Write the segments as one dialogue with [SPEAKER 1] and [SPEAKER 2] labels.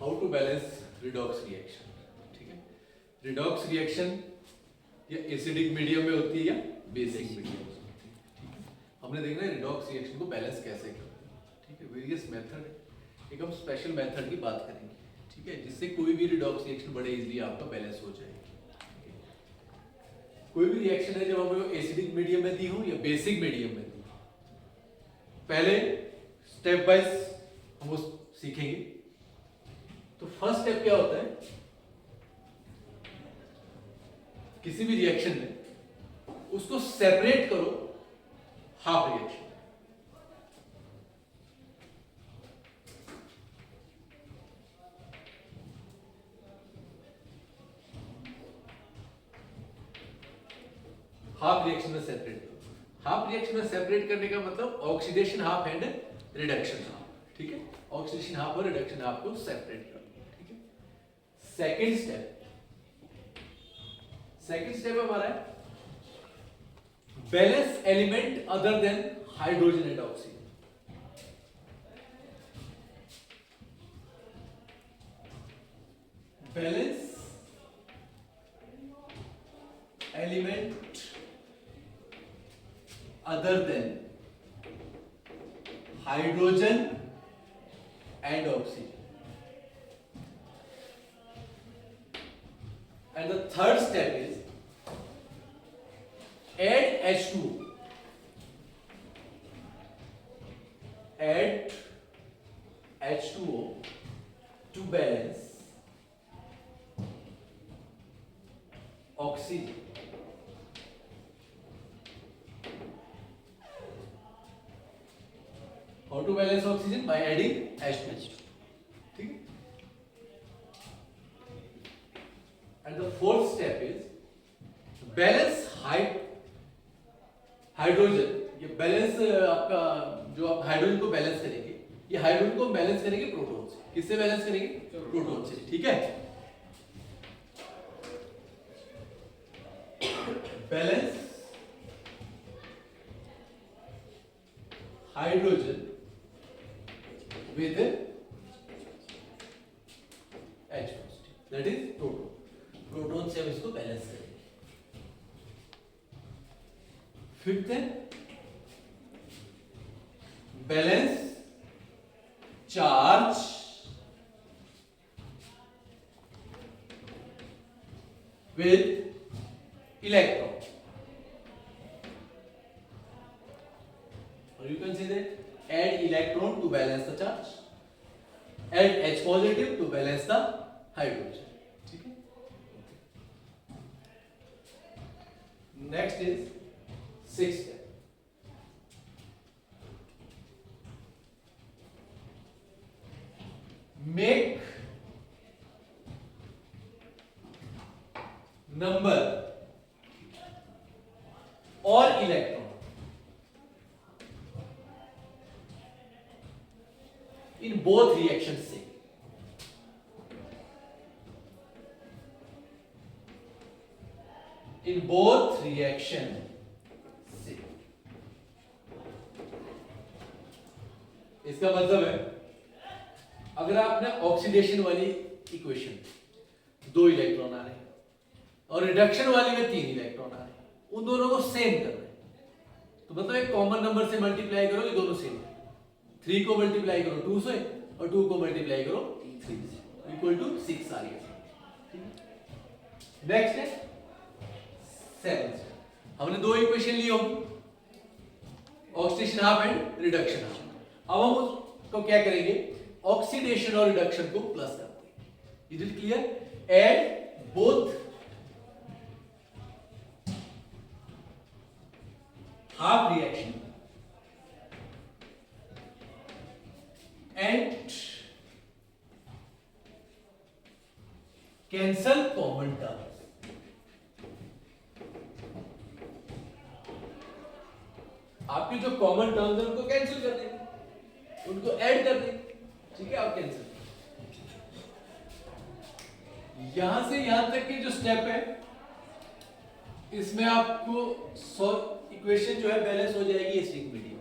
[SPEAKER 1] How to balance redox reaction. ठीक है, redox reaction या एसिडिक मीडियम में होती है या बेसिक मीडियम में होती है। ठीक है, हमने देखना है रिडॉक्स रिएक्शन को बैलेंस कैसे करना है। ठीक है, वेरियस मेथड है, एक हम स्पेशल मेथड की बात करेंगे। ठीक है, जिससे कोई भी रिडॉक्स रिएक्शन बड़े इजीली आपका बैलेंस हो जाएगी। कोई भी रिएक्शन है जब हमें एसिडिक मीडियम में दी हो या बेसिक मीडियम में दी हो, पहले स्टेप वाइज हम वो सीखेंगे। तो फर्स्ट स्टेप क्या होता है, किसी भी रिएक्शन में उसको सेपरेट करो हाफ रिएक्शन। हाफ रिएक्शन में सेपरेट करो। हाफ रिएक्शन में सेपरेट करने का मतलब oxidation half and reduction half. ठीक है, ऑक्सीडेशन हाफ और रिडक्शन हाफ को सेपरेट करो। ठीक है, सेकंड स्टेप हमारा है balance element other than hydrogen and oxygen. Balance element other than hydrogen and oxygen. And the third step is add H2O. Add H2O to balance oxygen. How to balance oxygen? By adding H2O. ठीक है, and the fourth step is balance hydrogen. ये balance आपका जो आप hydrogen को balance करेंगे, ये hydrogen को बैलेंस करेंगे प्रोटॉन से। किससे बैलेंस करेंगे? प्रोटॉन से। ठीक है, balance hydrogen with H positive, that is proton. Proton से हम इसको बैलेंस करेंगे। फिफ्थ है balance charge with electron, or you can say that add electron to balance the charge, add H positive to balance the hydrogen. ठीक है, next is sixth step. Make number or electron in both reactions same. In both reaction same. इसका मतलब है अगर आपने oxidation वाली equation दो electron आ रहे हैं और रिडक्शन वाली में तीन इलेक्ट्रॉन आ रहे हैं, उन दोनों को सेम कर रहे हैं, तो मतलब एक कॉमन नंबर से मल्टीप्लाई करो, ये दोनों सेम है। 3 को मल्टीप्लाई करो 2 से और 2 को मल्टीप्लाई करो 3 से, इक्वल टू 6 आ रही है। नेक्स्ट है 7। हमने दो इक्वेशन ली होगी, oxidation half and reduction half. अब हम उसको क्या करेंगे, ऑक्सीडेशन और रिडक्शन को प्लस करते हैं। Is it clear? Add both half reaction and cancel common terms. आपके जो कॉमन टर्म्स है उनको कैंसिल कर देंगे, उनको ऐड कर देंगे। ठीक है, आप कैंसिल। यहां से यहां तक के जो स्टेप है, इसमें आपको इक्वेशन जो है बैलेंस हो जाएगी एसिडिक मीडियम।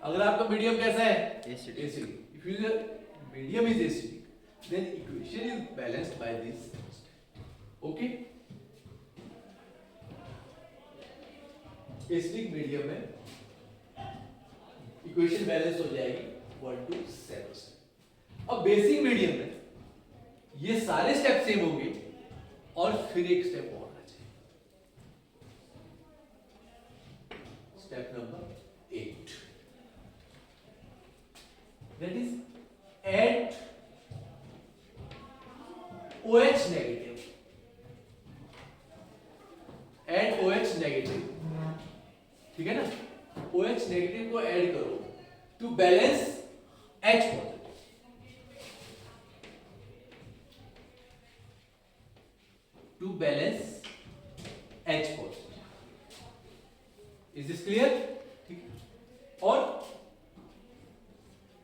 [SPEAKER 1] अगर आपका मीडियम कैसा है? Acidic. If your medium is acidic, then equation is balanced by this. Okay, acidic medium में इक्वेशन बैलेंस हो जाएगी 1 to 7 से। अब बेसिक मीडियम में ये सारे स्टेप सेम होंगे और फिर एक स्टेप और आ जाए, step number 8, that is eight OH negative, add OH negative, ठीक है ना, OH नेगेटिव को ऐड करो to balance H positive, to balance H positive. Is this clear? ठीक है, और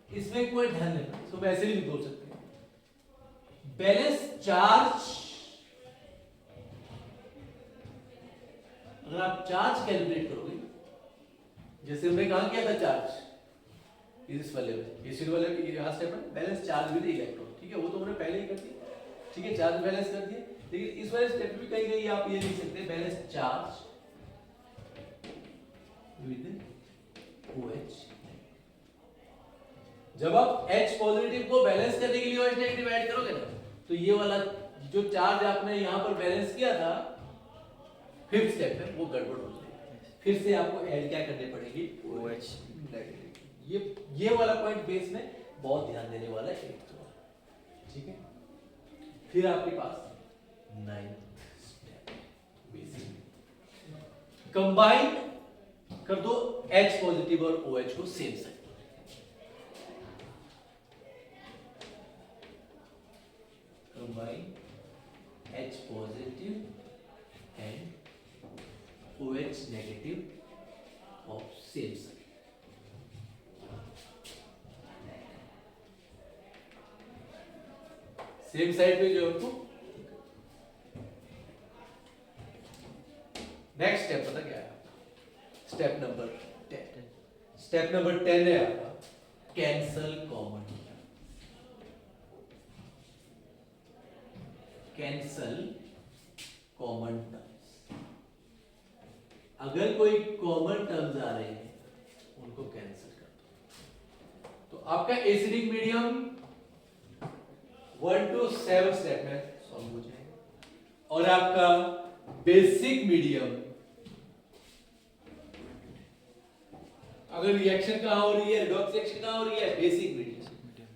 [SPEAKER 1] इसमें कोई ध्यान देना, इसको वैसे भी बोल सकते हैं, बैलेंस चार्ज, अगर आप चार्ज कैलकुलेट करोगे, जैसे हमने कहा किया था चार्ज इस वाले में, एसिड वाले में, यहां स्टेप में बैलेंस चार्ज विद इलेक्ट्रॉन, ठीक है, वो तो हमने पहले ही कर दिया, ठीक है, चार्ज बैलेंस कर दिया, लेकिन इस वाले स्टेप भी कहीं कहीं आप ये लिख सकते हैं बैलेंस चार्ज विद OH। जब आप H पॉजिटिव को बैलेंस करने के लिए OH नेगेटिव ऐड करोगे ना, तो ये वाला जो चार्ज आपने यहां पर बैलेंस किया था फिफ्थ स्टेप में, वो गड़बड़ हो जाएगी, फिर से आपको ऐड क्या करने पड़ेगी, OH नेगेटिव। ये वाला पॉइंट बेस में बहुत ध्यान देने वाला है, ठीक है। फिर आपके पास 9th स्टेप, बेसिक कंबाइन कर दो H पॉजिटिव और OH को same side, combine H positive and OH negative of same side. Same side पे जो हमको नेक्स्ट स्टेप पता क्या है, स्टेप नंबर 10। स्टेप नंबर 10 है आपका cancel common, cancel common terms. अगर कोई कॉमन टर्म्स आ रहे हैं उनको कैंसिल कर दो, तो आपका एसिडिक मीडियम 1 to 7 स्टेप में सॉल्व हो जाएगा, और आपका बेसिक मीडियम, अगर रिएक्शन कहां हो रही है, रिडॉक्स रिएक्शन कहां हो रही है, बेसिक मीडियम,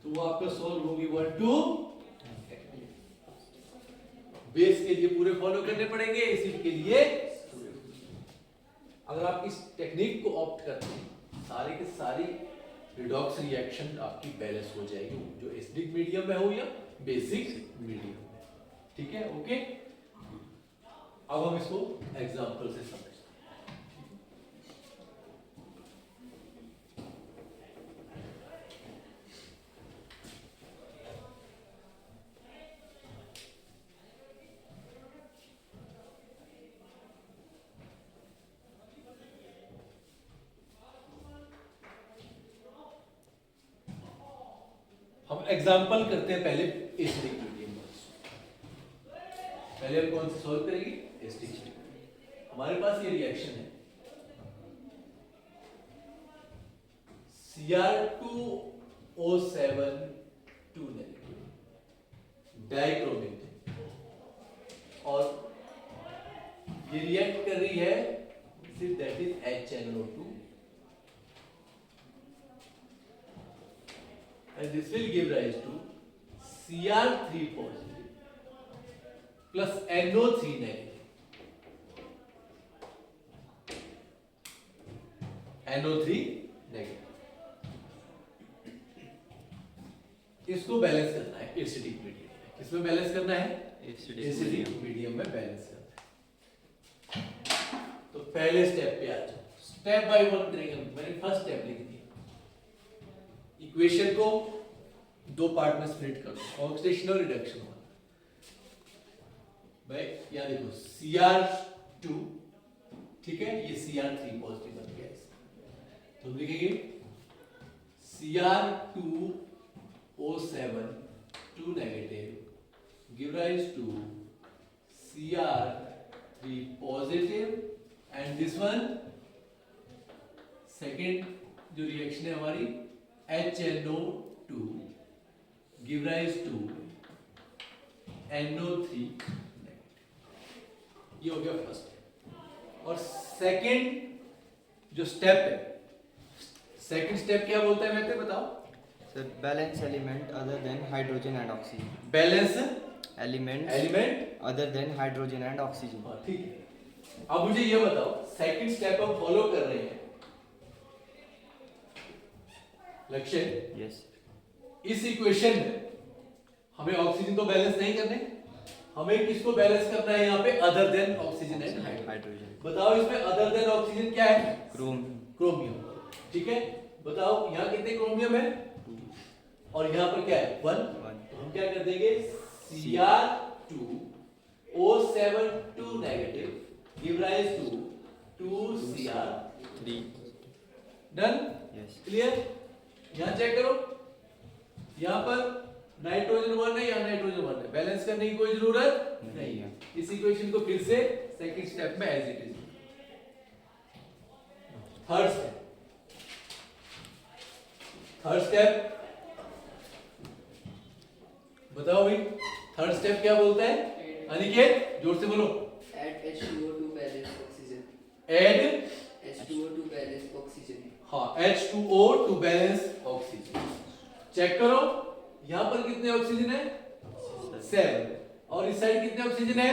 [SPEAKER 1] तो वो आपका सॉल्व होगी 1 to 10। बेस के लिए पूरे फॉलो करने पड़ेंगे, एसिड के लिए अगर आप इस टेक्निक को ऑप्ट करते हैं, सारे के सारी रिडॉक्स रिएक्शन आपकी बैलेंस हो जाएगी, जो एसिडिक मीडियम में हो या बेसिक मीडियम में, ठीक है। ओके, अब हम इसको एग्जांपल से समझते हैं। हम एग्जांपल करते हैं पहले एसिडिक मीडियम में। पहले हम कौन सी सॉल्व करेंगे, एसिडिक मीडियम। हमारे पास ये रिएक्शन है Cr2O7 2 नेगेटिव डाइक्रोमिक, और ये रिएक्ट कर रही है सिर्फ, that is HNO2, and this will give rise to Cr3 positive plus NO3 negative, NO3 negative। इसको बैलेंस करना है एसिडिक मीडियम में। किसमें बैलेंस करना है, एसिडिक मीडियम में बैलेंस करना है। तो पहले स्टेप पे आ जाओ, स्टेप बाय वन करेंगे। मैंने फर्स्ट स्टेप लिख दिया, इक्वेशन को दो पार्ट में स्प्लिट कर दो, ऑक्सीडेशन और रिडक्शन वाला। भाई यहां देखो Cr2, ठीक है, ये Cr3 पॉजिटिव बन गया, तो हम लिखेंगे Cr2O7 2 negative give rise to Cr3 positive and this one second जो रिएक्शन है हमारी HNO2 give rise to NO3 ये हो गया फर्स्ट। और सेकंड जो स्टेप है, सेकंड स्टेप क्या बोलता है मैं बताओ
[SPEAKER 2] sir, balance element other than hydrogen and oxygen.
[SPEAKER 1] Balance
[SPEAKER 2] element other than hydrogen and oxygen.
[SPEAKER 1] ठीक है। अब मुझे ये बताओ सेकंड स्टेप हम फॉलो कर रहे हैं लक्ष्य।
[SPEAKER 2] यस।
[SPEAKER 1] इस इक्वेशन में हमें ऑक्सीजन तो बैलेंस नहीं करने, हमें किसको बैलेंस करना है यहाँ पे other than oxygen and hydrogen. बताओ इसमें अदर देन ऑक्सीजन क्या है? क्रोमियम। ठीक है, बताओ यहाँ कितने क्रोमियम है?
[SPEAKER 2] 2
[SPEAKER 1] और यहाँ पर क्या है? 1। तो हम क्या कर देंगे Cr2O7 negative give rise to 2Cr3। Done?
[SPEAKER 2] Yes.
[SPEAKER 1] Clear? यहाँ चेक करो, यहाँ पर नाइट्रोजन 1 है, यहाँ नाइट्रोजन 1 है, बैलेंस करने की कोई जरूरत नहीं है। इस इक्वेशन को फिर से सेकंड स्टेप में as it is. Third step बताओ भाई, थर्ड स्टेप क्या बोलता है? अनिकेत जोर से बोलो।
[SPEAKER 3] Add H2O to balance oxygen.
[SPEAKER 1] Add
[SPEAKER 3] H2O to balance oxygen.
[SPEAKER 1] हाँ, H2O to balance oxygen। Check करो यहाँ पर कितने ऑक्सीजन है? 7। और इस साइड कितने ऑक्सीजन है?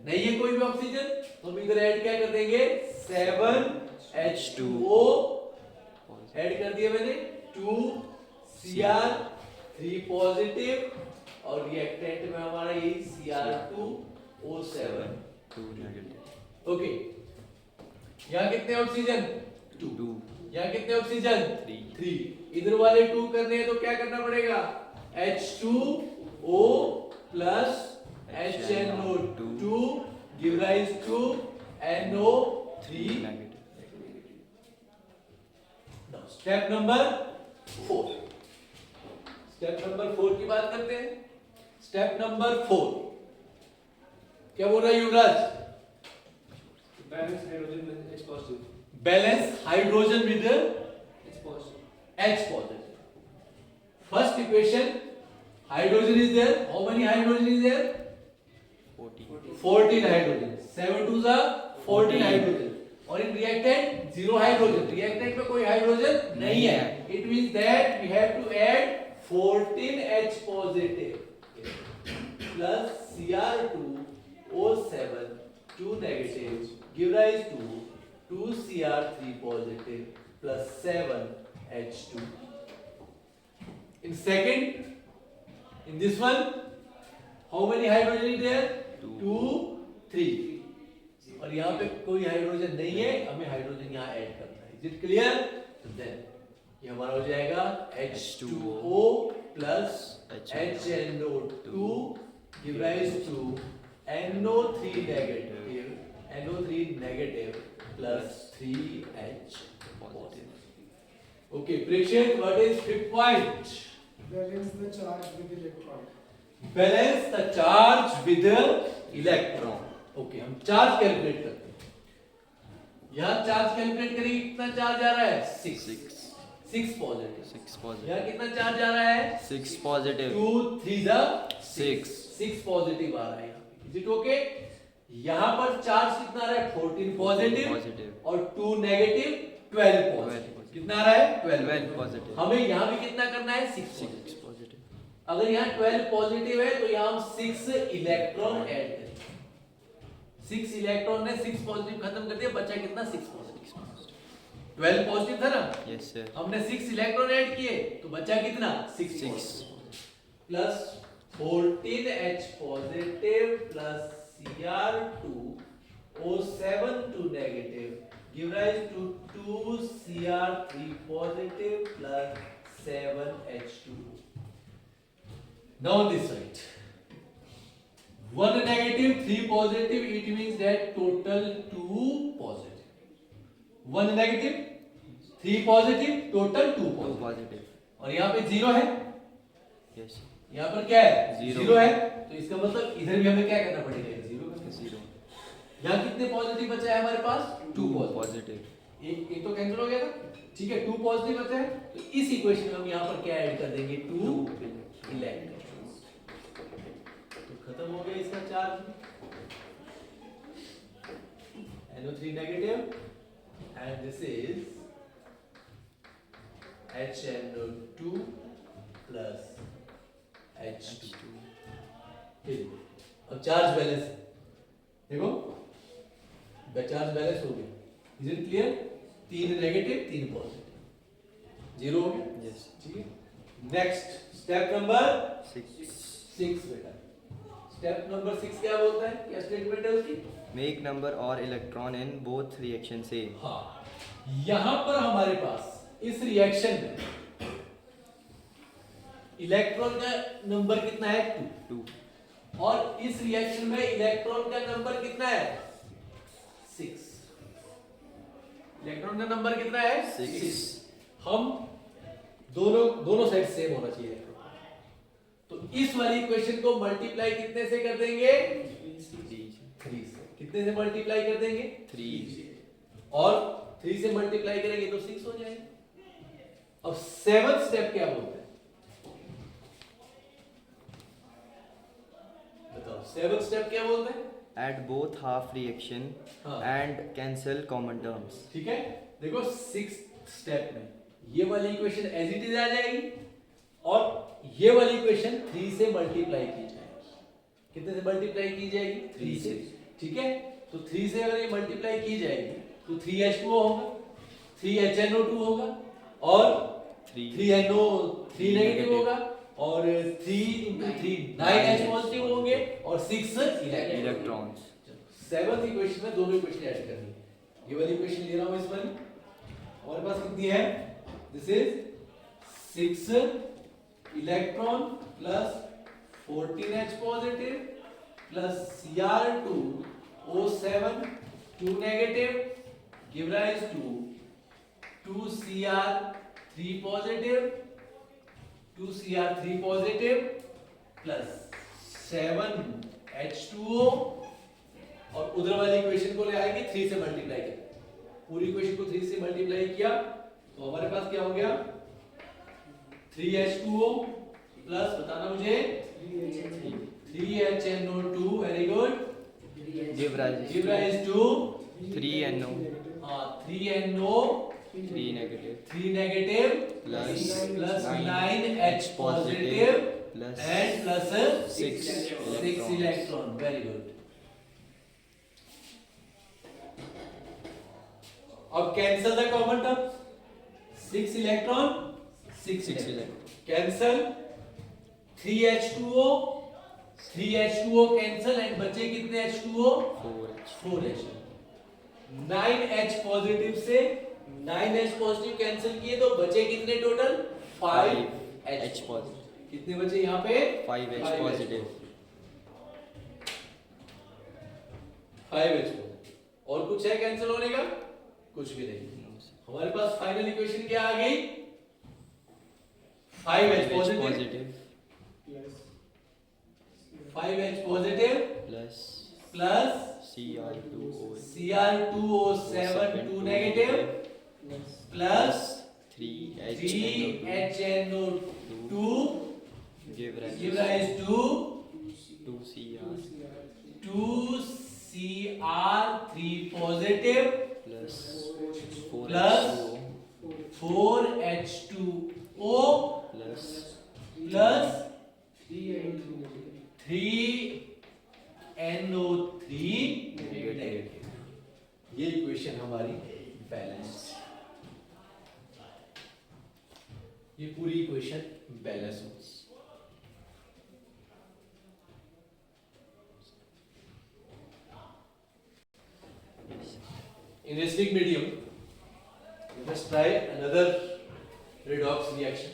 [SPEAKER 1] नहीं है कोई भी ऑक्सीजन, तो हम इधर ऐड क्या कर देंगे? 7H2O ऐड कर दिया मैंने, 2Cr3 पॉजिटिव और रिएक्टेंट में हमारा यही Cr2O7
[SPEAKER 2] 2 नेगेटिव।
[SPEAKER 1] ओके, यहाँ कितने ऑक्सीजन? 2। यहाँ कितने ऑक्सीजन? 3। इधर वाले 2 करने हैं तो क्या करना पड़ेगा? H2O plus HNO2 give rise to NO3 negative. Step number 4। Step number 4 की बात करते हैं। स्टेप नंबर 4 क्या बोल रहा है युवराज?
[SPEAKER 4] Balance hydrogen with H positive.
[SPEAKER 1] Balance hydrogen with
[SPEAKER 4] H positive.
[SPEAKER 1] H positive. First equation, hydrogen is there. How many hydrogen is there? 14 hydrogen. 7 2s are 14 hydrogen. और in reactant 0 hydrogen. Reactant में कोई hydrogen नहीं है. It means that we have to add 14 H positive plus Cr2O7 2 negative give rise to 2Cr3 positive plus 7 H2. In second, in this one, how many hydrogen is there? 2, 3. और यहाँ पे कोई hydrogen नहीं है, हमें hydrogen यहाँ add करना है। Is it clear? तो then ये हमारा हो जाएगा H2O plus HNO2 give rise to NO3 negative plus 3H positive. Okay, Prashant, what is fifth point?
[SPEAKER 5] Balance the charge with electron.
[SPEAKER 1] Balance the charge with the electron. Okay, हम charge calculate करते हैं। यहाँ charge calculate करेंगे, कितना charge आ रहा है? 6 positive. यहाँ कितना चार्ज आ रहा है?
[SPEAKER 2] 6 पॉजिटिव।
[SPEAKER 1] 2 3 जा
[SPEAKER 2] 6
[SPEAKER 1] पॉजिटिव आ रहा है यहाँ पे। Is it okay? यहाँ पर चार्ज कितना आ रहा है? 14 पॉजिटिव और 2 नेगेटिव 12 पॉजिटिव। कितना आ रहा है? 12
[SPEAKER 2] पॉजिटिव।
[SPEAKER 1] हमें यहाँ भी कितना करना है? 6
[SPEAKER 2] पॉजिटिव।
[SPEAKER 1] अगर यहाँ 12 पॉजिटिव है तो यहाँ हम 6 इलेक्ट्रॉन ऐड करेंगे। 6 इलेक्ट्रॉन ने 6 पॉजिटिव खत्म कर दिया, बचा कितना? 6 पॉजिटिव। 12 पॉजिटिव था ना?
[SPEAKER 2] Yes sir.
[SPEAKER 1] हमने 6 इलेक्ट्रॉन ऐड किए तो बचा कितना? 6 plus 14H positive plus Cr2O7 2 negative give rise to 2Cr3 positive plus 7H2. Now this side, 1 negative 3 positive, it means that total 2 positive. 1 negative 3 positive, total 2 positive.
[SPEAKER 2] Positive.
[SPEAKER 1] और यहाँ पे 0 है,
[SPEAKER 2] yes
[SPEAKER 1] यहाँ पर क्या है?
[SPEAKER 2] Zero.
[SPEAKER 1] जीरो है, तो इसका मतलब इधर भी हमें क्या करना पड़ेगा? जीरो करना।
[SPEAKER 2] 0
[SPEAKER 1] यहाँ कितने पॉजिटिव बचा है हमारे पास? 2 पॉजिटिव।
[SPEAKER 2] पॉजिटिव
[SPEAKER 1] एक तो कैंसिल हो गया था, ठीक है, 2 पॉजिटिव बचे हैं, तो इस इक्वेशन में हम यहाँ पर क्या ऐड कर देंगे? 2 इलेक्ट्रॉन। तो खत्म हो गया इसका charge. NO3 negative and this is HNO2 plus H2। ठीक, अब चार्ज बैलेंस देखो, चार्ज बैलेंस हो गया। Is it clear? 3 negative 3 positive, zero हो गया।
[SPEAKER 2] यस
[SPEAKER 1] ठीक है, नेक्स्ट स्टेप नंबर
[SPEAKER 2] 6
[SPEAKER 1] बेटा। स्टेप नंबर 6 क्या बोलता है? क्या स्टेटमेंट है उसकी?
[SPEAKER 2] मेक नंबर और इलेक्ट्रॉन इन बोथ रिएक्शन से।
[SPEAKER 1] हाँ, यहां पर हमारे पास इस रिएक्शन में इलेक्ट्रॉन का नंबर कितना है? 2।
[SPEAKER 2] 2
[SPEAKER 1] और इस रिएक्शन में इलेक्ट्रॉन का नंबर कितना है? 6। इलेक्ट्रॉन का नंबर कितना है?
[SPEAKER 2] 6।
[SPEAKER 1] हम दोनों साइड सेम होना चाहिए। तो इस वाली इक्वेशन को मल्टीप्लाई कितने से कर देंगे? 3 से। कितने से मल्टीप्लाई कर देंगे?
[SPEAKER 2] 3
[SPEAKER 1] और 3 से मल्टीप्लाई करेंगे तो 6 हो जाएगा। अब 7th स्टेप क्या बोलते हैं? बताओ, 7th स्टेप क्या बोलते हैं?
[SPEAKER 2] एट बोथ हाफ रिएक्शन
[SPEAKER 1] हाँ।
[SPEAKER 2] And cancel common terms.
[SPEAKER 1] ठीक है, देखो 6th स्टेप में ये वाली इक्वेशन एज इट इज आ जाएगी और ये वाली इक्वेशन 3 से मल्टीप्लाई की जाएगी। कितने से मल्टीप्लाई की जाएगी? 3 से। ठीक है, तो 3 से अगर ये मल्टीप्लाई की जाएगी तो 3H2O होगा, 3HNO2 होगा और 3NO3 नेगेटिव होगा और 3 into 3 9H पॉजिटिव होंगे और 6
[SPEAKER 2] इलेक्ट्रॉन्स।
[SPEAKER 1] 7th इक्वेशन में दोनों इक्वेशन ऐड करनी है। ये वाली इक्वेशन ले रहा हूं इस वाली, हमारे पास कितनी है? This is 6 electron plus 14H positive plus Cr2O7 2 negative give rise to 2Cr3 positive 2Cr3 positive plus 7H2O और उधर वाली इक्वेशन को ले आएंगे 3 से मल्टीप्लाई करके। पूरी इक्वेशन को 3 से मल्टीप्लाई किया तो हमारे पास क्या हो गया? 3H2O प्लस बताना मुझे 3HNO2। Very good.
[SPEAKER 2] Give
[SPEAKER 1] rise to
[SPEAKER 2] 3NO
[SPEAKER 1] 3NO
[SPEAKER 2] 3 negative
[SPEAKER 1] 3 negative
[SPEAKER 2] plus
[SPEAKER 1] 9H positive
[SPEAKER 2] plus
[SPEAKER 1] and plus
[SPEAKER 2] 6
[SPEAKER 1] 6 electron. Very good. अब cancel the common term. 6 electron 6
[SPEAKER 2] electron
[SPEAKER 1] cancel. 3H2O cancel and बचे कितने H2O? 4H। 9H positive से 9H positive cancel किए तो बचे कितने total? 5H
[SPEAKER 2] positive.
[SPEAKER 1] कितने बचे यहाँ पे?
[SPEAKER 2] 5H पॉजिटिव
[SPEAKER 1] 5H और कुछ है कैंसिल होने का? कुछ भी नहीं। हमारे पास फाइनल इक्वेशन क्या आ गई? 5H positive 5H positive plus Cr2O7 2 negative plus 3HNO2 give rise to 2Cr3 positive plus 4H2O plus 3NO3 negative. ये इक्वेशन हमारी बैलेंस, ये पूरी इक्वेशन बैलेंस होगी। In acidic medium, let us try another redox reaction.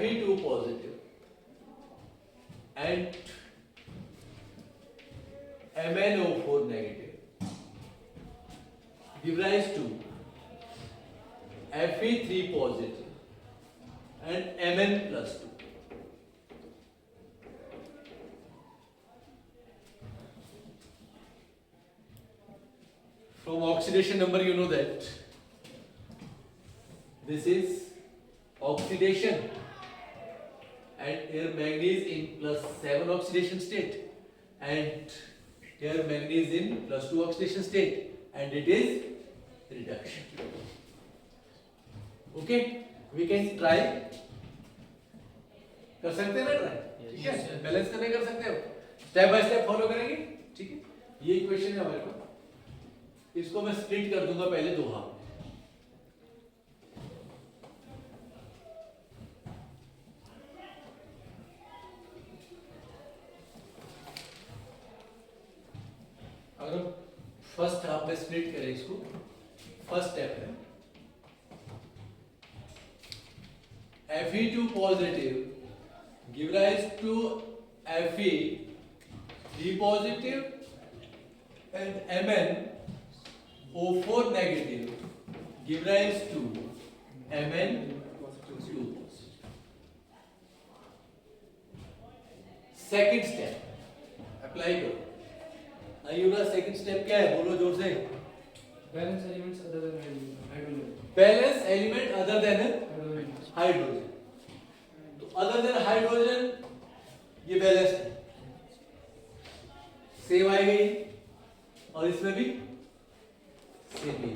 [SPEAKER 1] Fe2 positive and MnO4 negative give rise to Fe3 positive and Mn plus 2. From oxidation number you know that this is oxidation and here manganese in +7 oxidation state and here manganese in +2 oxidation state and it is reduction. Okay, we can try. कर सकते हैं ना try? ठीक है, balance करने कर सकते हो, स्टेप बाय स्टेप फॉलो करेंगे. ठीक है, ये इक्वेशन है हमारे पास. इसको मैं स्प्लिट कर दूंगा पहले दो हाफ. अगर फर्स्ट हाफ में स्प्लिट करें इसको, फर्स्ट स्टेप है Fe2 positive give rise to Fe3 positive and MnO4 negative give rise to Mn2 positive. Second step apply करो. आइएगा, सेकंड स्टेप क्या है बोलो जोर से.
[SPEAKER 4] Balance elements other than hydrogen.
[SPEAKER 1] Balance element other than
[SPEAKER 4] Hydrogen.
[SPEAKER 1] Hydrogen. तो other than hydrogen ये balance है, सेम आई गई और इसमें भी सेम ही.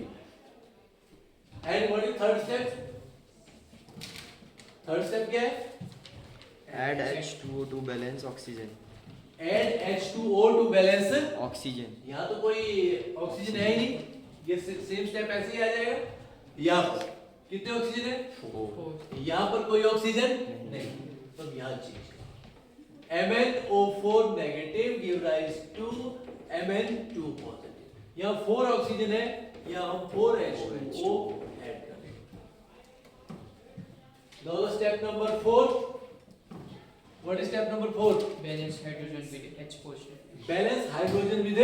[SPEAKER 1] And what is third step? Third step क्या है?
[SPEAKER 2] Add H2O to balance oxygen.
[SPEAKER 1] Add H2O to balance.
[SPEAKER 2] Oxygen.
[SPEAKER 1] यहाँ तो कोई ऑक्सीजन है ही नहीं, ये सेम स्टेप ऐसे ही आ जाएगा. यहाँ पर कितने ऑक्सीजन है?
[SPEAKER 2] 4.
[SPEAKER 1] यहाँ पर कोई ऑक्सीजन नहीं, तो यहाँ change. MnO4 negative give rise to Mn2 positive. यहाँ 4 ऑक्सीजन है, यहाँ हम 4H2O ऐड करेंगे. Now the step number 4. What is step number 4?
[SPEAKER 4] Balance hydrogen with H positive.
[SPEAKER 1] Balance hydrogen with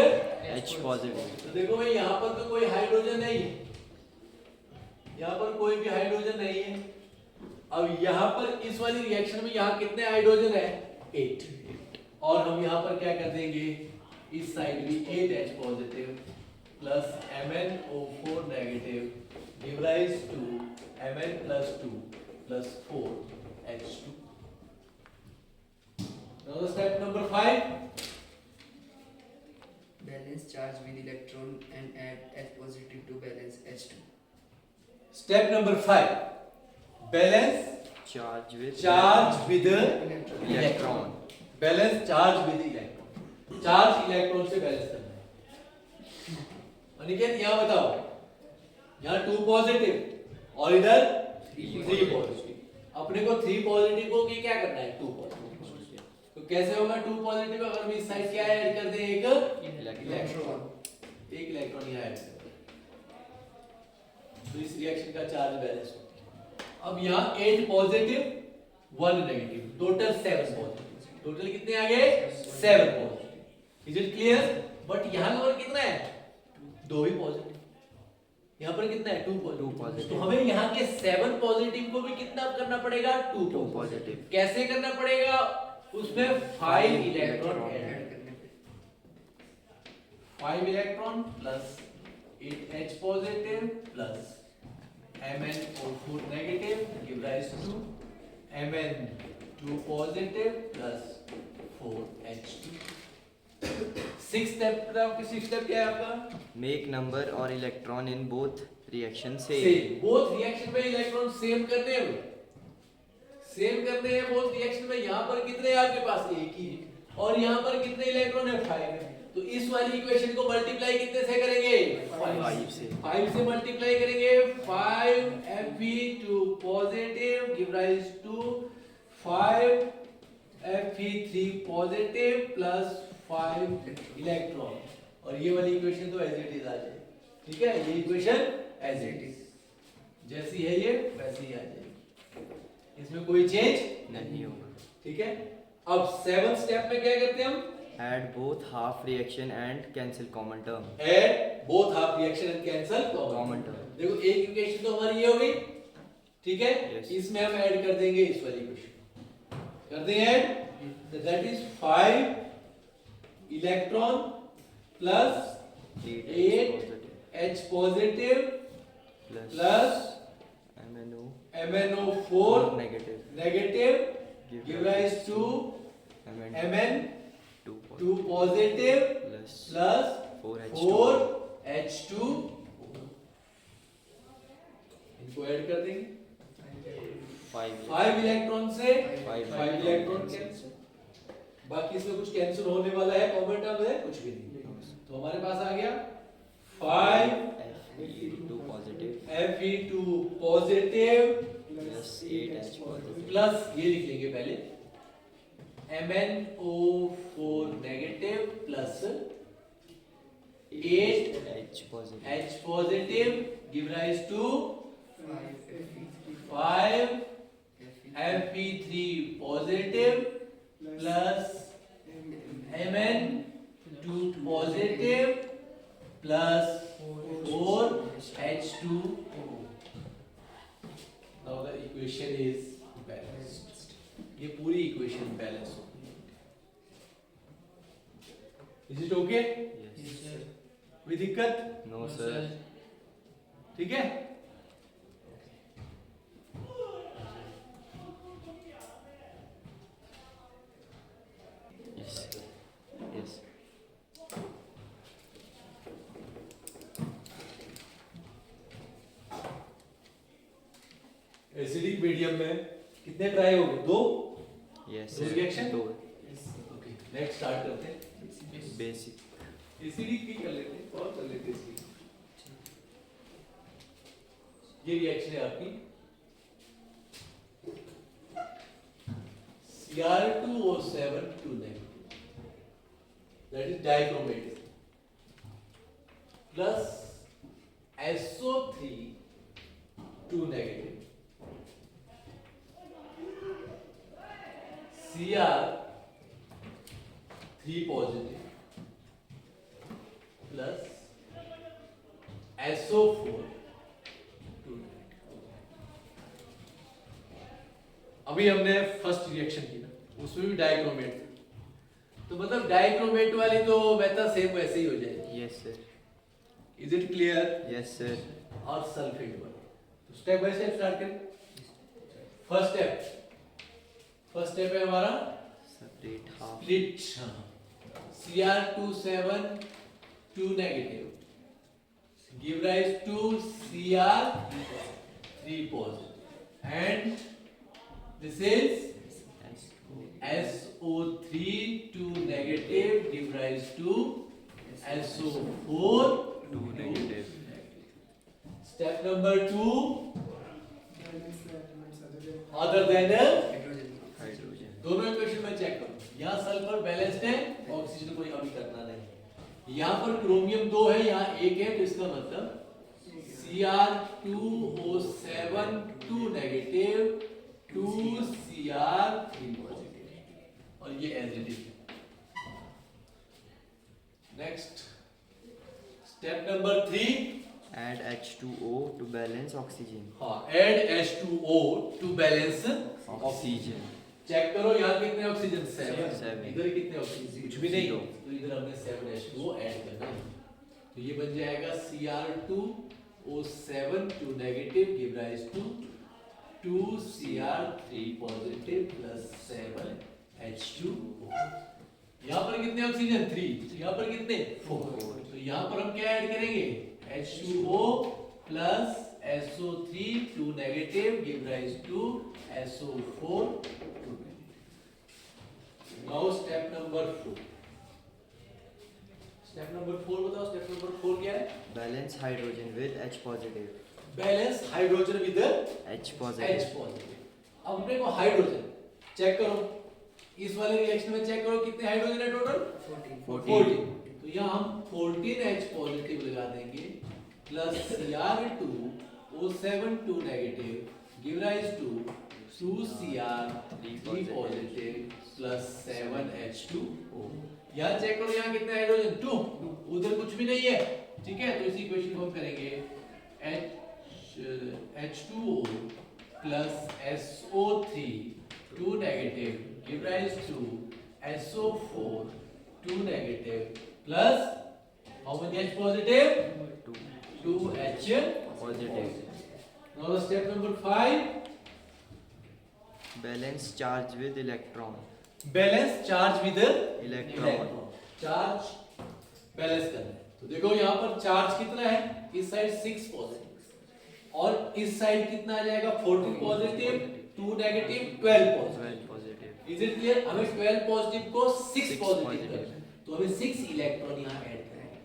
[SPEAKER 2] H positive.
[SPEAKER 1] तो देखो भाई यहाँ पर तो कोई हाइड्रोजन नहीं है, यहाँ पर कोई भी हाइड्रोजन नहीं है. अब यहाँ पर इस वाली रिएक्शन में यहाँ कितने हाइड्रोजन है? 8. और हम यहाँ पर क्या कर देंगे, इस साइड भी 8H positive plus MnO4 negative give rise to Mn plus 2 plus 4H2. Now the step number 5.
[SPEAKER 3] Balance charge with electron and add H positive to balance H2.
[SPEAKER 1] Step number 5. Balance
[SPEAKER 2] Charge with
[SPEAKER 1] electron. Balance charge with electron. Charge electron से balance करना है. अनिकेत यहाँ बताओ, यहाँ 2 positive और इधर 3 positive. अपने को 3 पॉजिटिव को क्या करना है? 2 पॉजिटिव. तो कैसे होगा 2 पॉजिटिव? अगर हम इस साइड क्या ऐड कर दें? एक इलेक्ट्रॉन. एक इलेक्ट्रॉन यहाँ ऐड कर दें, तो इस रिएक्शन का चार्ज बैलेंस हो. अब यहाँ 8 positive 1 negative, total 7 positive. Total कितने आ गए? 7 positive. Is it clear? But यहाँ पर कितना है? 2 ही पॉजिटिव. यहाँ पर कितना है? 2 पॉजिटिव. तो हमें यहाँ के 7 पॉजिटिव को भी कितना करना पड़ेगा? 2 पॉजिटिव. कैसे करना पड़ेगा? उसमें 5 इलेक्ट्रॉन ऐड करने पे. 5 electron plus 8H positive plus MnO4 negative give rise to Mn2 positive plus 4H2. Sixth step क्या है आपका?
[SPEAKER 2] Make number or electron in both reaction same.
[SPEAKER 1] Both reaction में इलेक्ट्रॉन सेम करने हैं, सेम करने हैं both reaction में. यहाँ पर कितने हैं आपके पास? एक ही. और यहाँ पर कितने इलेक्ट्रॉन है? 5 है. तो इस वाली इक्वेशन को मल्टीप्लाई कितने से करेंगे? 5 से मल्टीप्लाई करेंगे. 5 Fe2 positive give rise to 5 Fe3 positive plus 5 electron. और ये वाली इक्वेशन तो एज इट इज आ जाए. ठीक है, ये इक्वेशन एज इट इज जैसी है ये वैसी ही आ जाएगी, इसमें कोई चेंज
[SPEAKER 2] नहीं होगा.
[SPEAKER 1] ठीक है. अब 7th स्टेप में क्या करते हैं हम?
[SPEAKER 2] Add both half reaction and cancel common term.
[SPEAKER 1] Add both half reaction and cancel common
[SPEAKER 2] Common term.
[SPEAKER 1] देखो एक इक्वेशन तो हमारी ये हो गई, ठीक है?
[SPEAKER 2] Yes.
[SPEAKER 1] इसमें हम ऐड कर देंगे इस वाली इक्वेशन, कर देंगे add, that is 5 electron plus 8 H positive plus MnO4
[SPEAKER 2] negative
[SPEAKER 1] give rise to
[SPEAKER 2] Mn
[SPEAKER 1] 2 positive
[SPEAKER 2] plus
[SPEAKER 1] plus 4H2, इनको ऐड कर देंगे 5 इलेक्ट्रॉन से 5 इलेक्ट्रॉन कैंसिल, बाकी इसमें कुछ कैंसिल होने वाला है, कॉमन टर्म है कुछ भी नहीं, तो हमारे पास आ गया 5
[SPEAKER 2] Fe2 positive
[SPEAKER 1] Fe2 positive
[SPEAKER 2] plus 8H positive
[SPEAKER 1] plus ये लिख लेंगे पहले MnO4 negative plus 8
[SPEAKER 2] H positive
[SPEAKER 1] H positive give rise to
[SPEAKER 3] 5
[SPEAKER 1] 5 Fe3 positive plus Mn2 positive plus 4H2O. Now the equation is balanced. ये पूरी इक्वेशन बैलेंस हो गई. Is it okay?
[SPEAKER 2] yes
[SPEAKER 1] कोई दिक्कत?
[SPEAKER 2] no sir
[SPEAKER 1] ठीक है?
[SPEAKER 2] yes yes
[SPEAKER 1] एसिडिक मीडियम में कितने ट्राई हो गए? 2.
[SPEAKER 2] yes
[SPEAKER 1] दो reaction?
[SPEAKER 2] दो
[SPEAKER 1] ओके नेक्स्ट स्टार्ट करते हैं.
[SPEAKER 2] basic
[SPEAKER 1] एसिडिक की कर लेते हैं और कर लेते हैं इसकी. ये रिएक्शन है आपकी Cr2O7 2 negative, that is dichromatic, plus SO3 2 negative, Cr3 positive plus SO4 2 negative. अभी हमने फर्स्ट रिएक्शन की ना, उसमें भी डाइक्रोमेट था, तो मतलब डाइक्रोमेट वाली तो मेथड सेम वैसे ही हो जाएगी.
[SPEAKER 2] yes sir
[SPEAKER 1] is it clear?
[SPEAKER 2] yes sir
[SPEAKER 1] और सल्फेट वाली तो स्टेप बाय स्टेप स्टार्ट करें. फर्स्ट स्टेप है हमारा
[SPEAKER 2] separate half
[SPEAKER 1] split. Cr27 2 negative give rise to Cr3 positive and this is SO3 2 negative give rise to SO4
[SPEAKER 2] 2 negative
[SPEAKER 1] Step number 2
[SPEAKER 5] Balance the elements
[SPEAKER 1] other
[SPEAKER 5] other than
[SPEAKER 1] than
[SPEAKER 3] hydrogen.
[SPEAKER 2] hydrogen
[SPEAKER 1] दोनों equation में check करो. यहाँ sulphur balanced है, oxygen कोई अभी करना नहीं. यहाँ पर क्रोमियम 2 है, यहाँ 1 है, तो इसका मतलब Cr2O7 2 नेगेटिव 2 Cr3 पॉजिटिव और ये as it is. Next step number 3.
[SPEAKER 2] add H2O to balance oxygen
[SPEAKER 1] हाँ add H2O to balance
[SPEAKER 2] oxygen
[SPEAKER 1] check करो यहाँ कितने ऑक्सीजन? 7.
[SPEAKER 2] Seven.
[SPEAKER 1] इधर कितने ऑक्सीजन? कुछ भी नहीं.
[SPEAKER 2] Zero.
[SPEAKER 1] तो इधर हमने 7H2O ऐड करना है, तो ये बन जाएगा Cr2O7 2 negative give rise to 2 Cr3 positive plus 7H2O. यहाँ पर कितने ऑक्सीजन? 3. यहाँ पर कितने? 4. तो यहाँ पर हम क्या ऐड करेंगे? H2O plus SO3 2 negative give rise to SO4 2 negative. Now step number 4. Step number 4 बताओ. Step number 4 क्या है?
[SPEAKER 2] balance hydrogen with H positive
[SPEAKER 1] Balance hydrogen with the
[SPEAKER 2] H positive
[SPEAKER 1] H positive. अब अपने को हाइड्रोजन चेक करो, इस वाले reaction में चेक करो कितने हाइड्रोजन है टोटल? 14. तो यहाँ हम 14H पॉजिटिव लगा देंगे plus Cr2O7 2 negative give rise to 2 Cr3 positive plus 7H2O. यहाँ चेक करो, यहाँ कितना हाइड्रोजन 2, उधर कुछ भी नहीं है, ठीक है। तो इसी इक्वेशन को हम करेंगे H2O plus SO3 2 negative give rise to SO4 2 negative plus how many H positive? 2 H
[SPEAKER 2] Positive.
[SPEAKER 1] Now step number 5,
[SPEAKER 2] Balance charge with electron.
[SPEAKER 1] balance charge with
[SPEAKER 2] Electron.
[SPEAKER 1] Charge balance करना है। तो देखो यहाँ पर चार्ज कितना है, इस साइड 6 पॉजिटिव और इस साइड कितना आ जाएगा 14 positive 2 negative 12 positive.
[SPEAKER 2] 12 positive.
[SPEAKER 1] Is it clear? हमें 12 पॉजिटिव को 6
[SPEAKER 2] 6
[SPEAKER 1] पॉजिटिव
[SPEAKER 2] positive.
[SPEAKER 1] करना है, तो हमें 6 इलेक्ट्रॉन यहाँ ऐड करेंगे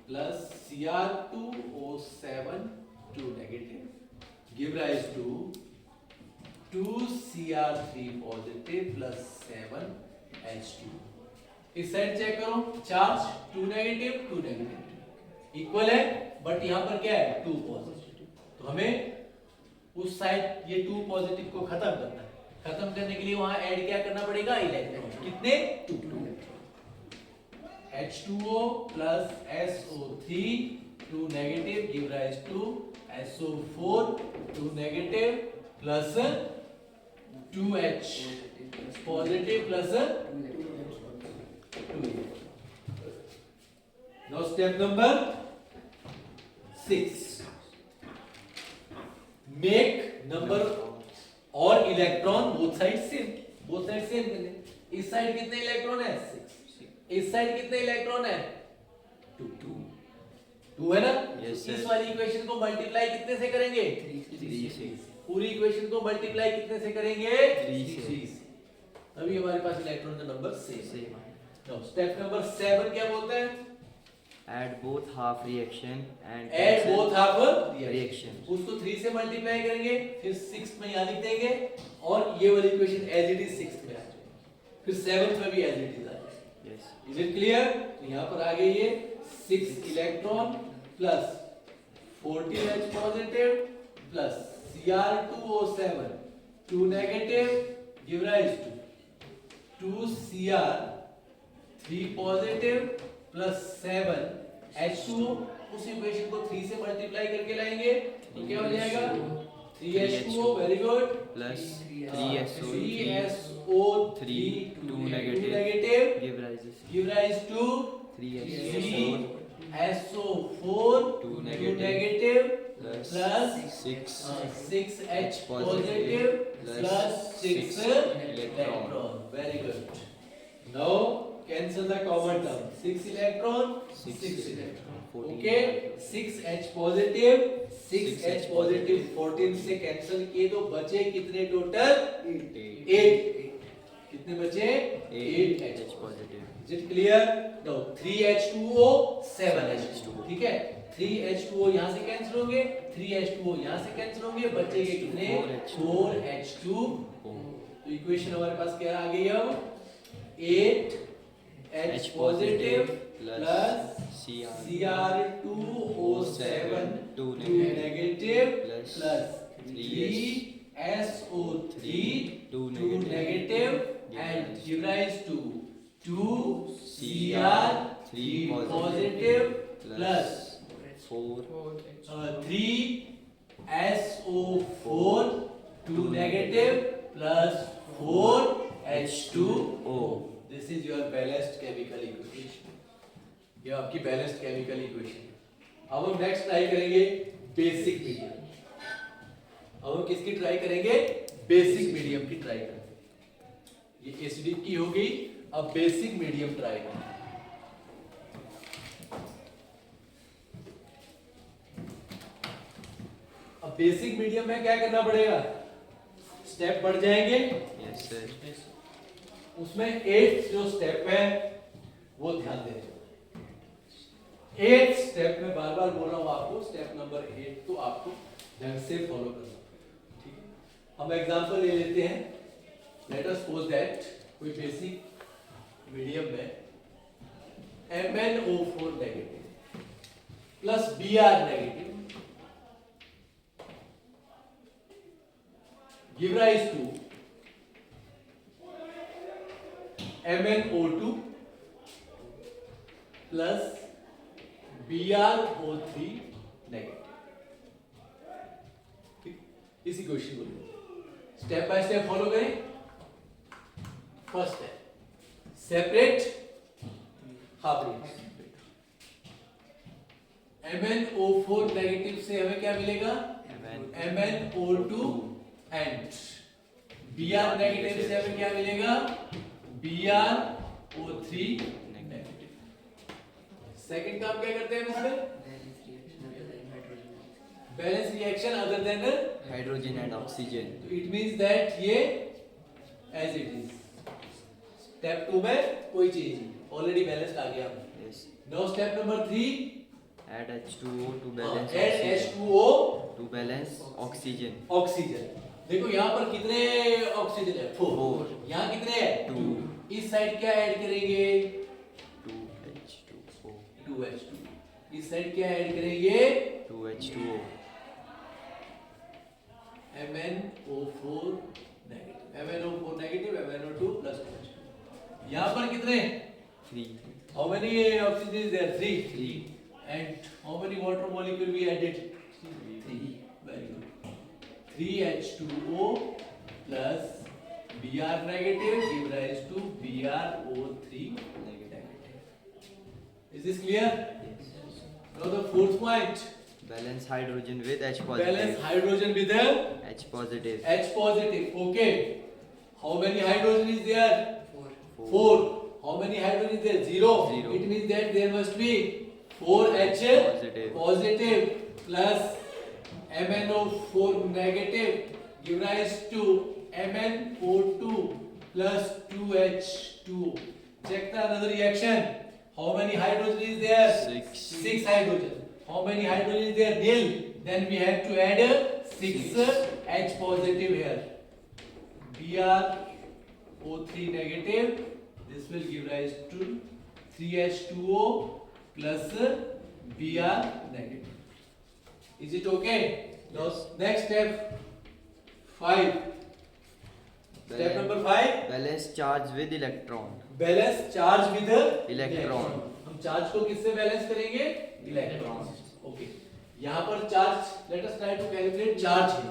[SPEAKER 1] plus Cr2O7 2 negative give rise to 2 Cr3 positive plus 7 H2। इस साइड चेक करो, चार्ज 2 नेगेटिव 2 नेगेटिव इक्वल है, बट यहाँ पर क्या है 2 पॉजिटिव। तो हमें उस साइड ये 2 पॉजिटिव को खत्म करना है। खत्म करने के लिए वहां ऐड क्या करना पड़ेगा, इलेक्ट्रॉन। कितने? 2 H2O plus SO3 2 negative give rise to SO4 2 negative plus 2H positive plus 2. Now step number 6. Make number और electron both side same, both side same करने। इस साइड कितने इलेक्ट्रॉन है 6, इस साइड कितने इलेक्ट्रॉन है 2 है ना।
[SPEAKER 2] Yes,
[SPEAKER 1] इस
[SPEAKER 2] sir.
[SPEAKER 1] वाली इक्वेशन को मल्टीप्लाई कितने से करेंगे
[SPEAKER 2] 3 से.
[SPEAKER 1] पूरी इक्वेशन को मल्टीप्लाई कितने से करेंगे
[SPEAKER 2] 3 से.
[SPEAKER 1] 3 से। तभी हमारे पास इलेक्ट्रॉन का नंबर सेम है।
[SPEAKER 2] Same.
[SPEAKER 1] नाउ स्टेप नंबर 7 क्या बोलते हैं,
[SPEAKER 2] Add both half reaction and
[SPEAKER 1] add
[SPEAKER 2] cancel
[SPEAKER 1] both half
[SPEAKER 2] reaction.
[SPEAKER 1] उसको 3 से मल्टीप्लाई करेंगे, फिर 6 में यहाँ लिख देंगे और ये वाली इक्वेशन एज इट इज 6 में आ जाएगी, फिर 7th में भी एज इट इज आ जाएगी।
[SPEAKER 2] Yes.
[SPEAKER 1] Is it clear? तो यहाँ पर आ गई ये 6 electron plus 14H positive plus Cr2O7 2 negative give rise to 2Cr3 positive plus 7 H2O। उस इक्वेशन को 3 से मल्टीप्लाई करके लाएंगे तो क्या हो जाएगा 3H2O, very good,
[SPEAKER 2] Plus
[SPEAKER 1] 3SO3
[SPEAKER 2] 2
[SPEAKER 1] negative
[SPEAKER 2] give rise
[SPEAKER 1] give rise to
[SPEAKER 2] 3SO4
[SPEAKER 1] 3SO4
[SPEAKER 2] 2
[SPEAKER 1] 2
[SPEAKER 2] negative
[SPEAKER 1] negative
[SPEAKER 2] plus
[SPEAKER 1] plus
[SPEAKER 2] 6
[SPEAKER 1] 6H positive plus 6
[SPEAKER 2] electron.
[SPEAKER 1] electron. Very good. Now cancel the common term. 6 electron, 6 electron.
[SPEAKER 2] 14.
[SPEAKER 1] Okay, 6H positive, 6H positive 14 से cancel किए तो बचे कितने total 8। कितने बचे 8H
[SPEAKER 2] H positive.
[SPEAKER 1] Is it clear? Now 3H2O 7H2O, ठीक है। 3H2O यहाँ से कैंसिल होंगे, 3H2O यहाँ से कैंसिल होंगे, बचेंगे कितने 4H2O। तो इक्वेशन हमारे पास क्या आ गई अब 8H positive plus Cr2O7 2 negative plus 3SO3 2 negative and give rise to 2Cr3 positive plus 3SO4 2 negative plus 4H2O. This is your balanced chemical equation. ये आपकी बैलेंस्ड केमिकल इक्वेशन है। अब हम नेक्स्ट ट्राई करेंगे बेसिक मीडियम। अब हम किसकी try करेंगे बेसिक मीडियम की ट्राई करेंगे। ये एसिडिक की हो गई, अब बेसिक मीडियम ट्राई करेंगे। अब बेसिक मीडियम में क्या करना पड़ेगा, स्टेप बढ़ जाएंगे।
[SPEAKER 2] Yes sir.
[SPEAKER 1] उसमें 8 जो स्टेप है वो ध्यान दें। 8 स्टेप में बार बार बोल रहा हूं आपको, स्टेप नंबर 8 तो आपको ढंग से फॉलो करना, ठीक है। हम एग्जांपल ले लेते हैं। लेट अस सपोज दैट कोई बेसिक मीडियम में MnO4 negative plus Br negative give rise to MnO2 plus BrO3 negative. इसी क्वेश्चन को स्टेप बाय स्टेप फॉलो करें। First step, separate half reaction. MnO4 negative से हमें क्या मिलेगा? MnO2 एंड Br नेगेटिव से हमें क्या मिलेगा? BrO3 negative. सेकंड काम क्या करते हैं इसमें? Balance reaction other than
[SPEAKER 2] hydrogen and oxygen.
[SPEAKER 1] तो इट मींस दैट ये एज इट इज। स्टेप 2 में कोई चेंज नहीं, ऑलरेडी बैलेंस्ड आ गया।
[SPEAKER 2] Yes.
[SPEAKER 1] Now step number 3,
[SPEAKER 2] Add H2O to balance
[SPEAKER 1] add
[SPEAKER 2] oxygen.
[SPEAKER 1] H2O
[SPEAKER 2] To balance oxygen.
[SPEAKER 1] Oxygen. देखो यहाँ पर कितने ऑक्सीजन है? 4।
[SPEAKER 2] Four.
[SPEAKER 1] यहाँ कितने हैं?
[SPEAKER 2] 2.
[SPEAKER 1] इस साइड क्या ऐड करेंगे?
[SPEAKER 2] 2H2O.
[SPEAKER 1] 2H2। इस साइड क्या ऐड करेंगे?
[SPEAKER 2] 2H2O.
[SPEAKER 1] MnO4 negative, MnO4 negative, MnO2 plus 2H2। यहाँ पर कितने?
[SPEAKER 2] 3.
[SPEAKER 1] How many oxygen is there? 3.
[SPEAKER 2] 3.
[SPEAKER 1] And how many water molecule we added? 3. Very good. 3H2O plus Br negative give rise to BrO3 negative. Is this clear?
[SPEAKER 2] Yes.
[SPEAKER 1] Now the fourth point.
[SPEAKER 2] Balance hydrogen with H positive.
[SPEAKER 1] Balance hydrogen with
[SPEAKER 2] H positive.
[SPEAKER 1] H positive. Okay. How many hydrogen is there?
[SPEAKER 3] 4.
[SPEAKER 1] 4. How many hydrogen is there? 0.
[SPEAKER 2] Zero.
[SPEAKER 1] It means that there must be 4H
[SPEAKER 2] Positive.
[SPEAKER 1] positive plus MnO4 negative give rise to MnO2 plus 2H2O. Check the another reaction. How many hydrogen is there?
[SPEAKER 2] 6.
[SPEAKER 1] 6 hydrogen. How many hydrogen is there? Nil. Then we have to add 6 H positive here. BrO3 negative. This will give rise to 3H2O plus Br negative. Is it okay? Now next step 5. Step number 5.
[SPEAKER 2] Balance charge with electron.
[SPEAKER 1] Balance charge with
[SPEAKER 2] electron.
[SPEAKER 1] हम charge को किससे balance करेंगे? Electron. Okay, यहाँ पर charge, let us try to calculate charge है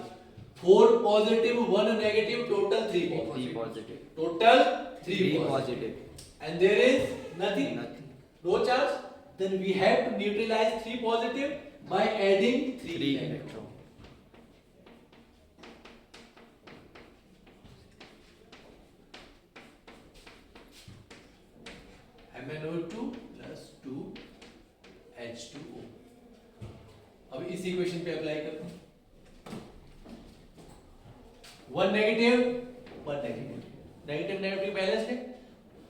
[SPEAKER 1] 4 positive 1 negative, total 3
[SPEAKER 2] 3 positive.
[SPEAKER 1] Total 3
[SPEAKER 2] 3
[SPEAKER 1] positive
[SPEAKER 2] positive.
[SPEAKER 1] And there is nothing,
[SPEAKER 2] Nothing.
[SPEAKER 1] No charge, then we have to neutralize 3 positive by adding 3
[SPEAKER 2] 3
[SPEAKER 1] electron.
[SPEAKER 2] electron.
[SPEAKER 1] MnO2 plus 2H2O। अब इस equation पे apply करते हैं। 1 negative 1 negative, negative negative balanced है।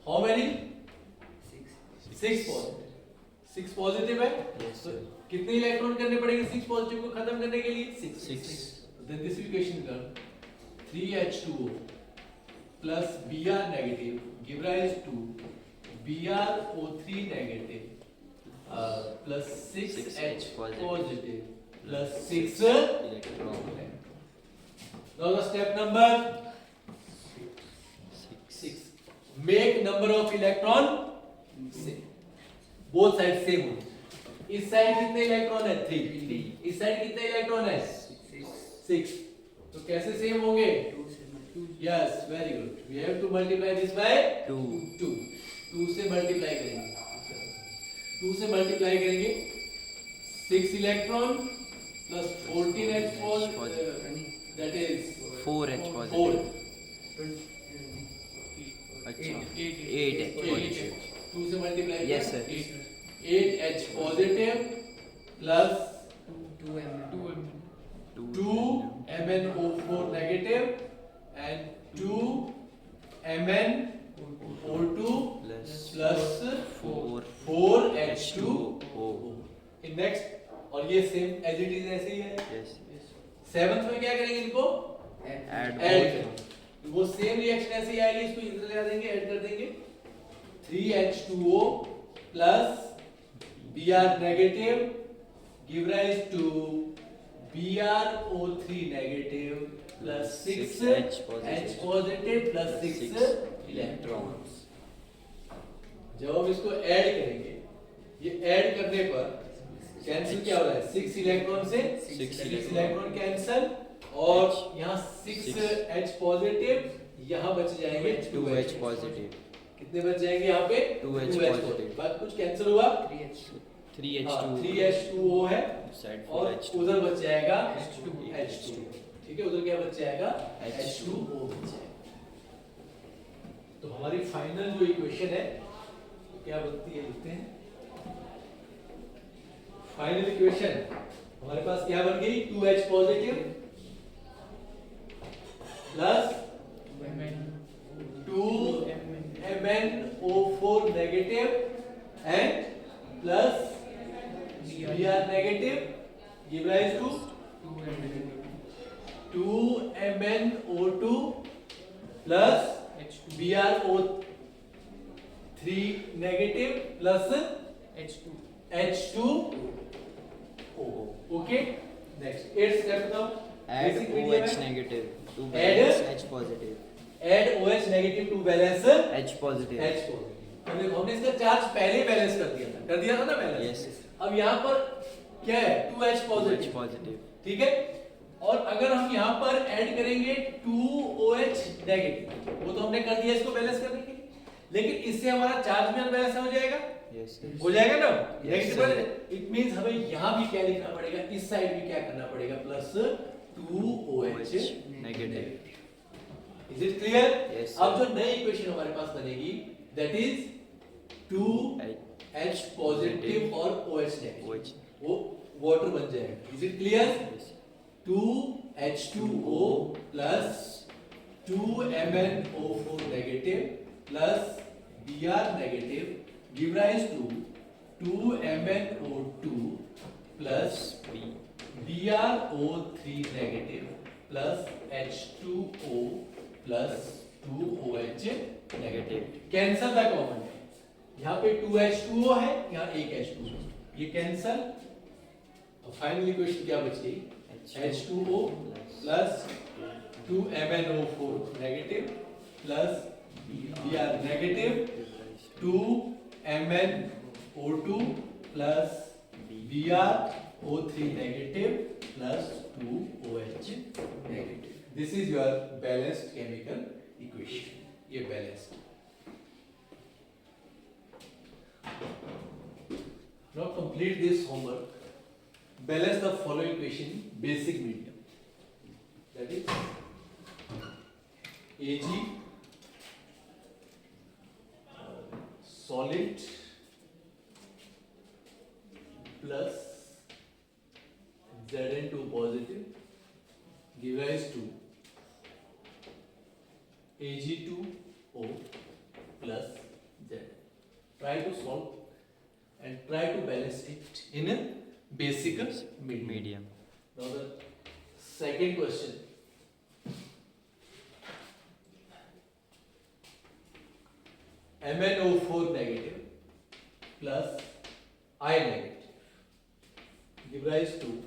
[SPEAKER 1] How many? 6 positive. 6 positive है।
[SPEAKER 2] Yes,
[SPEAKER 1] तो
[SPEAKER 2] sir.
[SPEAKER 1] कितने electron करने पड़ेंगे 6 पॉजिटिव को खत्म करने के लिए? 6।
[SPEAKER 2] 6.
[SPEAKER 1] Then this equation becomes 3H2O plus Br negative give rise to BrO3 negative plus 6H positive plus 6
[SPEAKER 2] Electron.
[SPEAKER 1] Now the step number 6. Make number of electron same. Both sides same हो। इस side कितने electron है? 3। इस side कितने electron है? 6। तो कैसे same होंगे? Yes, very good. We have to multiply this by
[SPEAKER 2] 2.
[SPEAKER 1] 2 से मल्टीप्लाई करेंगे। 2 से मल्टीप्लाई करेंगे 6 electron plus 14H positive, that is
[SPEAKER 2] 4H
[SPEAKER 1] 4।
[SPEAKER 2] positive. अच्छा 8H
[SPEAKER 1] 8
[SPEAKER 2] positive.
[SPEAKER 1] 2 से multiply
[SPEAKER 2] Yes, sir.
[SPEAKER 1] 8H positive plus 2 MnO4 negative and 2 MnO2
[SPEAKER 2] Plus
[SPEAKER 1] plus
[SPEAKER 2] 4
[SPEAKER 1] 4H2O। in next, और ये same as it is ऐसे ही है।
[SPEAKER 2] Yes.
[SPEAKER 1] 7th में क्या करेंगे इनको?
[SPEAKER 2] Add
[SPEAKER 1] add
[SPEAKER 2] both.
[SPEAKER 1] करेंगे। वो सेम रिएक्शन ऐसे ही आएगी, इसको इधर ले आ देंगे, ऐड कर देंगे 3H2O plus Br negative give rise to BrO3 negative plus 6
[SPEAKER 2] 6H
[SPEAKER 1] H positive plus 6
[SPEAKER 2] 6
[SPEAKER 1] electrons। जब हम इसको ऐड करेंगे, ये ऐड करने पर कैंसिल क्या हो रहा है, 6 इलेक्ट्रॉन से 6 इलेक्ट्रॉन कैंसिल, और यहाँ 6H पॉजिटिव, यहाँ बच जाएंगे
[SPEAKER 2] 2H पॉजिटिव,
[SPEAKER 1] कितने बच जाएंगे यहाँ पे
[SPEAKER 2] 2H
[SPEAKER 1] पॉजिटिव। बाद कुछ कैंसिल हुआ,
[SPEAKER 2] 3H2
[SPEAKER 1] 3H2O है,
[SPEAKER 2] साइड
[SPEAKER 1] और
[SPEAKER 2] 4H2
[SPEAKER 1] उधर बच जाएगा H2, ठीक है, उधर क्या बच जाएगा H2O बच जाएगा। तो हमारी फाइनल जो इक्वेशन है वो क्या बनती है, लिखते हैं। फाइनल इक्वेशन हमारे पास क्या बन गई, 2H positive plus 2MnO4 negative and plus Br negative give rise to 2MnO2 plus BrO3 negative plus H2O। Okay, next 8th step बताओ।
[SPEAKER 2] add
[SPEAKER 1] Basic medium
[SPEAKER 2] OH
[SPEAKER 1] है।
[SPEAKER 2] negative to
[SPEAKER 1] Add-
[SPEAKER 2] balance H positive,
[SPEAKER 1] Add OH negative to balance
[SPEAKER 2] H positive,
[SPEAKER 1] H positive. हमने इसका charge पहले ही balance कर दिया था ना balance.
[SPEAKER 2] Yes.
[SPEAKER 1] अब यहाँ पर क्या है, 2H
[SPEAKER 2] 2H
[SPEAKER 1] पॉजिटिव,
[SPEAKER 2] positive,
[SPEAKER 1] ठीक है। और अगर हम यहाँ पर ऐड करेंगे 2OH नेगेटिव, वो तो हमने कर दिया इसको बैलेंस करने के लिए, लेकिन इससे हमारा चार्ज भी अनबैलेंस हो जाएगा,
[SPEAKER 2] yes,
[SPEAKER 1] हो जाएगा ना
[SPEAKER 2] Yes,
[SPEAKER 1] negative
[SPEAKER 2] sir.
[SPEAKER 1] Balance. It means हमें यहाँ भी क्या लिखना पड़ेगा, इस साइड भी क्या करना पड़ेगा, plus 2OH
[SPEAKER 2] negative,
[SPEAKER 1] is it clear?
[SPEAKER 2] Yes, sir.
[SPEAKER 1] अब जो नई इक्वेशन हमारे पास बनेगी दैट इज 2H पॉजिटिव और OH नेगेटिव,
[SPEAKER 2] OH,
[SPEAKER 1] वो वाटर बन जाएगा। Is it clear?
[SPEAKER 2] yes,
[SPEAKER 1] 2H2O plus 2MnO4 negative plus Br negative give rise to 2MnO2 plus
[SPEAKER 2] B,
[SPEAKER 1] BrO3 negative plus H2O plus 2OH negative. Cancel the common है, यहाँ पे 2H2O है, यहाँ एक H2O, ये कैंसल। तो फाइनल इक्वेशन क्या बच गई, H2O plus 2MnO4 negative plus Br negative 2MnO2 plus BrO3 negative plus 2OH negative. This is your balanced chemical equation, ये balanced. Now complete this homework. Balance the following equation in basic medium. That is Ag solid plus Zn2 positive give rise to Ag2O plus Z. Try to solve and try to balance it in a basic medium.
[SPEAKER 2] medium,
[SPEAKER 1] Now the second question. MnO4 negative plus I negative give rise to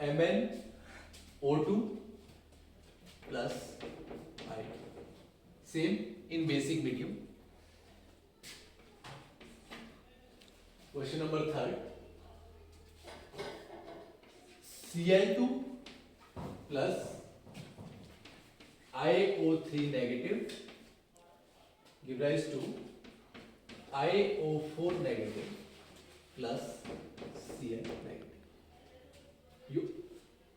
[SPEAKER 1] MnO2 plus I. Same in basic medium. Question number 3. Cl2 plus IO3 negative give rise to IO4 negative plus Cl negative. You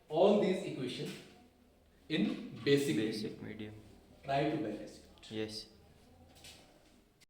[SPEAKER 1] all these equations in basic medium.
[SPEAKER 2] basic medium,
[SPEAKER 1] Try to balance it.
[SPEAKER 2] yes.